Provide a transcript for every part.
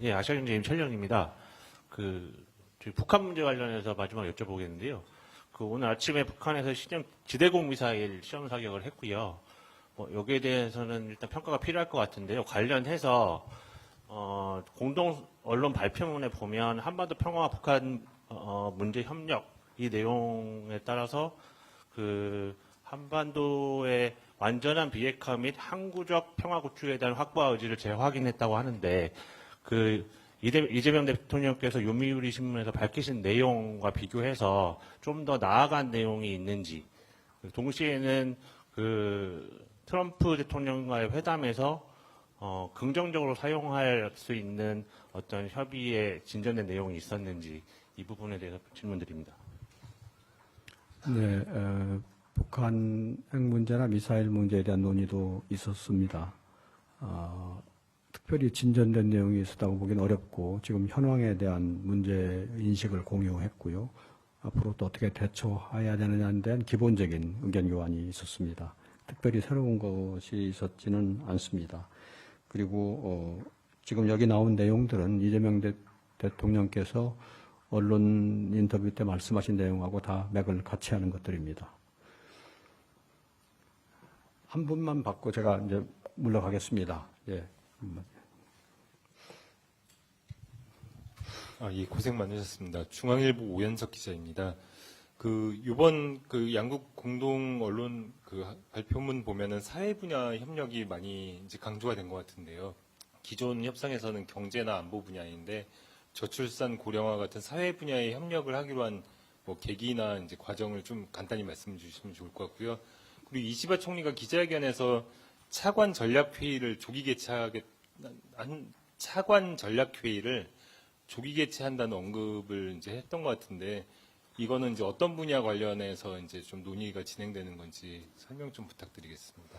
예, 아시아경제 임철영입니다. 저희 북한 문제 관련해서 마지막 여쭤보겠는데요. 오늘 아침에 북한에서 지대공 미사일 시험 사격을 했고요. 여기에 대해서는 일단 평가가 필요할 것 같은데요. 관련해서 공동 언론 발표문에 보면 한반도 평화와 북한 문제 협력 이 내용에 따라서 한반도의 완전한 비핵화 및 항구적 평화 구축에 대한 확고한 의지를 재확인했다고 하는데 이재명 대통령께서 요미우리 신문에서 밝히신 내용과 비교해서 좀 더 나아간 내용이 있는지, 동시에는 트럼프 대통령과의 회담에서 긍정적으로 사용할 수 있는 어떤 협의에 진전된 내용이 있었는지 이 부분에 대해서 질문드립니다. 네, 북한 핵 문제나 미사일 문제에 대한 논의도 있었습니다. 특별히 진전된 내용이 있었다고 보기는 어렵고 지금 현황에 대한 문제 인식을 공유했고요. 앞으로 또 어떻게 대처해야 되느냐에 대한 기본적인 의견 교환이 있었습니다. 특별히 새로운 것이 있었지는 않습니다. 그리고 지금 여기 나온 내용들은 이재명 대통령께서 언론 인터뷰 때 말씀하신 내용하고 다 맥을 같이 하는 것들입니다. 한 분만 받고 제가 이제 물러가겠습니다. 예. 예, 고생 많으셨습니다. 중앙일보 오현석 기자입니다. 이번 양국 공동 언론 발표문 보면은 사회 분야 협력이 많이 이제 강조가 된 것 같은데요. 기존 협상에서는 경제나 안보 분야인데 저출산 고령화 같은 사회 분야의 협력을 하기로 한 계기나 이제 과정을 좀 간단히 말씀해 주시면 좋을 것 같고요. 그리고 이시바 총리가 기자회견에서 차관 전략회의를 조기 개최한다는 언급을 이제 했던 것 같은데, 이거는 이제 어떤 분야 관련해서 이제 좀 논의가 진행되는 건지 설명 좀 부탁드리겠습니다.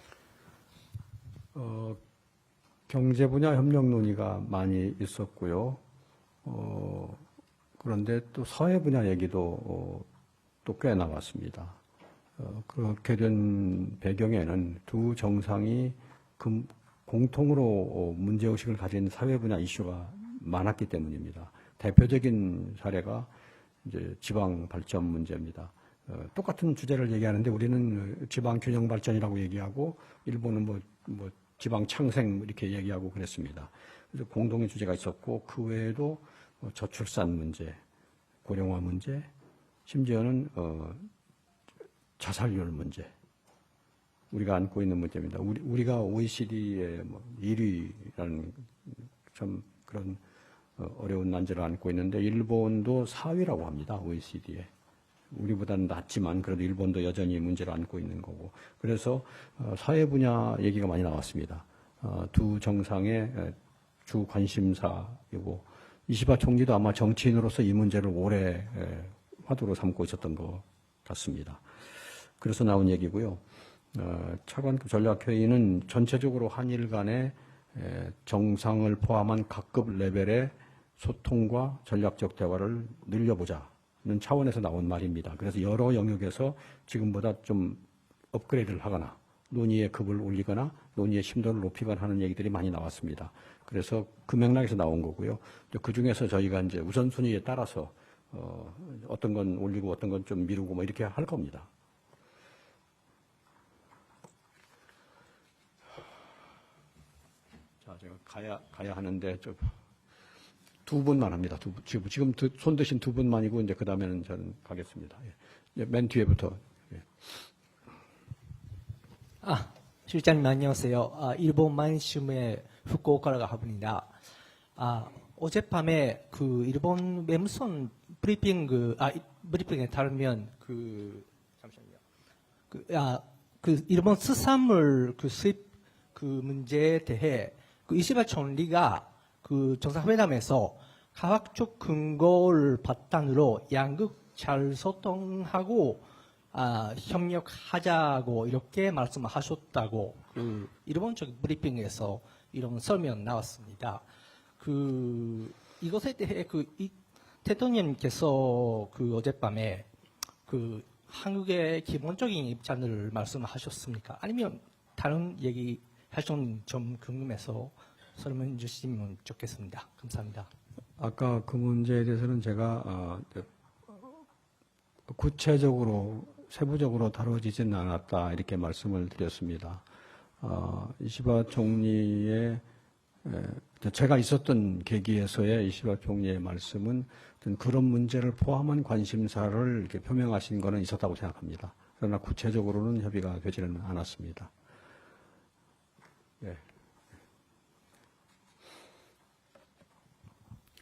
경제 분야 협력 논의가 많이 있었고요. 그런데 또 사회 분야 얘기도 또 꽤 나왔습니다. 그렇게 된 배경에는 두 정상이 공통으로 문제의식을 가진 사회 분야 이슈가 많았기 때문입니다. 대표적인 사례가 이제 지방 발전 문제입니다. 똑같은 주제를 얘기하는데 우리는 지방 균형 발전이라고 얘기하고 일본은 지방 창생 이렇게 얘기하고 그랬습니다. 그래서 공동의 주제가 있었고 그 외에도 저출산 문제, 고령화 문제, 심지어는 자살률 문제, 우리가 안고 있는 문제입니다. 우리가 OECD의 1위라는 좀 그런 어려운 난제를 안고 있는데 일본도 4위라고 합니다. OECD에. 우리보다는 낮지만 그래도 일본도 여전히 문제를 안고 있는 거고. 그래서 사회 분야 얘기가 많이 나왔습니다. 두 정상의 주 관심사이고 이시바 총리도 아마 정치인으로서 이 문제를 오래 화두로 삼고 있었던 것 같습니다. 그래서 나온 얘기고요. 차관급 전략회의는 전체적으로 한일 간의 정상을 포함한 각급 레벨의 소통과 전략적 대화를 늘려보자는 차원에서 나온 말입니다. 그래서 여러 영역에서 지금보다 좀 업그레이드를 하거나 논의의 급을 올리거나 논의의 심도를 높이거나 하는 얘기들이 많이 나왔습니다. 그래서 그 맥락에서 나온 거고요. 그 중에서 저희가 이제 우선순위에 따라서 어떤 건 올리고 어떤 건 좀 미루고 이렇게 할 겁니다. 자, 제가 가야 하는데 두 분만 합니다. 지금 손 드신 두 분만이고 이제 그 다음에는 저는 가겠습니다. 예. 맨 뒤에부터. 예. 실장님 안녕하세요. 일본 만시무의 후쿠오카라고 합니다. 어젯밤에 일본 웹선 브리핑에 따르면 잠시만요. 일본 수산물 수입 문제에 대해 이시바 총리가 정상회담에서 과학적 근거를 바탕으로 양국 잘 소통하고 협력하자고 이렇게 말씀하셨다고 일본 쪽 브리핑에서 이런 설명 나왔습니다. 이것에 대해 대통령님께서 어젯밤에 한국의 기본적인 입장을 말씀하셨습니까? 아니면 다른 얘기 하셨는지 좀 궁금해서 설명해 주시면 좋겠습니다. 감사합니다. 아까 그 문제에 대해서는 제가 구체적으로 세부적으로 다뤄지지는 않았다 이렇게 말씀을 드렸습니다. 이시바 총리의 제가 있었던 계기에서의 이시바 총리의 말씀은 어떤 그런 문제를 포함한 관심사를 이렇게 표명하신 것은 있었다고 생각합니다. 그러나 구체적으로는 협의가 되지는 않았습니다. 예.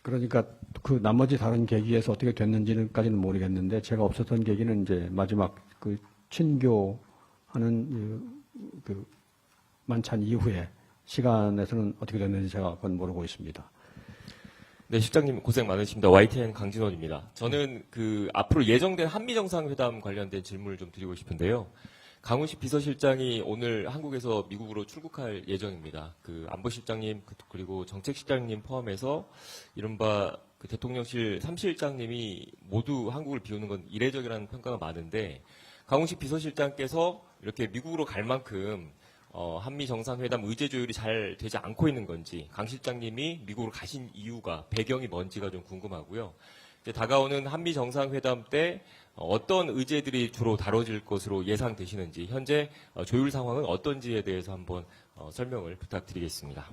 그러니까 그 나머지 다른 계기에서 어떻게 됐는지는까지는 모르겠는데 제가 없었던 계기는 이제 마지막 그 친교하는 그 만찬 이후에 시간에서는 어떻게 됐는지 제가 그건 모르고 있습니다. 네, 실장님 고생 많으십니다. YTN 강진원입니다. 저는 그 앞으로 예정된 한미 정상회담 관련된 질문을 좀 드리고 싶은데요. 강훈식 비서실장이 오늘 한국에서 미국으로 출국할 예정입니다. 그 안보실장님 그리고 정책실장님 포함해서 이른바 그 대통령실 3실장님이 모두 한국을 비우는 건 이례적이라는 평가가 많은데 강훈식 비서실장께서 이렇게 미국으로 갈 만큼 한미 정상회담 의제 조율이 잘 되지 않고 있는 건지 강 실장님이 미국으로 가신 이유가 배경이 뭔지가 좀 궁금하고요. 이제 다가오는 한미 정상회담 때 어떤 의제들이 주로 다뤄질 것으로 예상되시는지 현재 조율 상황은 어떤지에 대해서 한번 설명을 부탁드리겠습니다.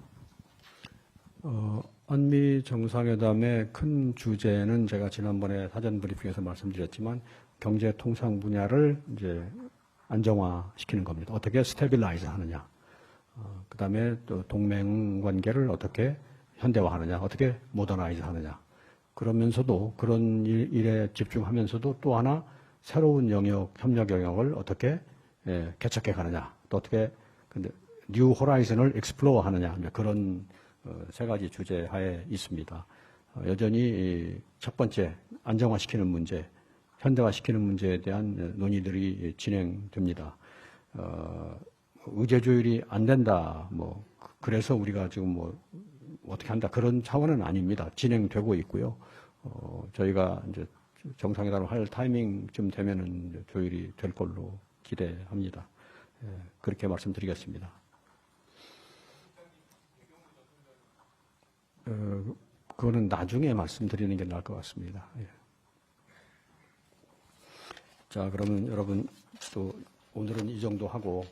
한미 정상회담의 큰 주제는 제가 지난번에 사전 브리핑에서 말씀드렸지만 경제 통상 분야를 이제 안정화시키는 겁니다. 어떻게 스테빌라이즈 하느냐. 그다음에 또 동맹 관계를 어떻게 현대화하느냐. 어떻게 모더나이즈 하느냐. 그러면서도 그런 일에 집중하면서도 또 하나 새로운 영역, 협력 영역을 어떻게 개척해 가느냐. 또 어떻게 근데 뉴 호라이즌을 익스플로어 하느냐. 그런 세 가지 주제 하에 있습니다. 여전히 첫 번째 안정화시키는 문제, 현대화시키는 문제에 대한 논의들이 진행됩니다. 의제 조율이 안 된다. 뭐 그래서 우리가 지금 뭐 어떻게 한다 그런 차원은 아닙니다. 진행되고 있고요. 저희가 이제 정상회담을 할 타이밍쯤 되면은 이제 조율이 될 걸로 기대합니다. 그렇게 말씀드리겠습니다. 그거는 나중에 말씀드리는 게 나을 것 같습니다. 예. 자, 그러면 여러분 또 오늘은 이 정도 하고